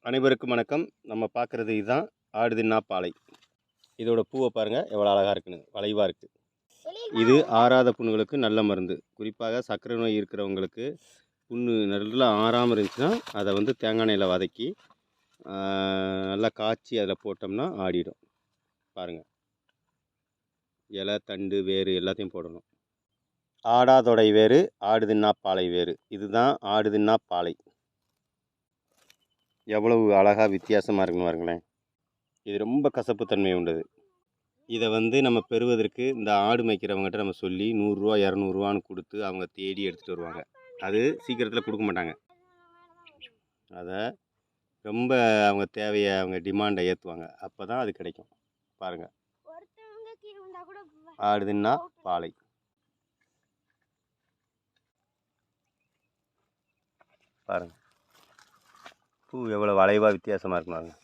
அனைவருக்கும் வணக்கம். நம்ம பார்க்குறது இதுதான் ஆடுதின்னா பாலை. இதோட பூவை பாருங்கள் எவ்வளோ அழகாக இருக்குன்னு, வளைவாக இருக்குது. இது ஆறாத புண்ணுகளுக்கு நல்ல மருந்து. குறிப்பாக சர்க்கரை நோய் இருக்கிறவங்களுக்கு புண்ணு நல்லா ஆறாமல் இருந்துச்சுன்னா அதை வந்து தேங்காய் எண்ணெயில் வதக்கி நல்லா காய்ச்சி அதில் போட்டோம்னா ஆடிடும். பாருங்கள், இலை தண்டு வேறு எல்லாத்தையும் போடணும். ஆடாதொடை வேறு, ஆடுதின்னா பாலை வேறு. இதுதான் ஆடுதின்னா பாலை. எவ்வளவு அழகாக வித்தியாசமாக இருக்குன்னு பாருங்களேன். இது ரொம்ப கசப்புத்தன்மை உண்டது. இதை வந்து நம்ம பெறுவதற்கு இந்த ஆடு மேய்க்கிறவங்ககிட்ட நம்ம சொல்லி 100 ரூபா 200 ரூபான்னு கொடுத்து அவங்க தேடி எடுத்துகிட்டு வருவாங்க. அது சீக்கிரத்தில் கொடுக்க மாட்டாங்க. அதை ரொம்ப அவங்க தேவையை அவங்க டிமாண்டை ஏற்றுவாங்க. அப்போ தான் அது கிடைக்கும். பாருங்கள், ஆடுதின்னா பாலை. பாருங்கள், பூ எவ்வளோ வளைவாக வித்தியாசமாக இருக்குன்னு பாருங்கள்.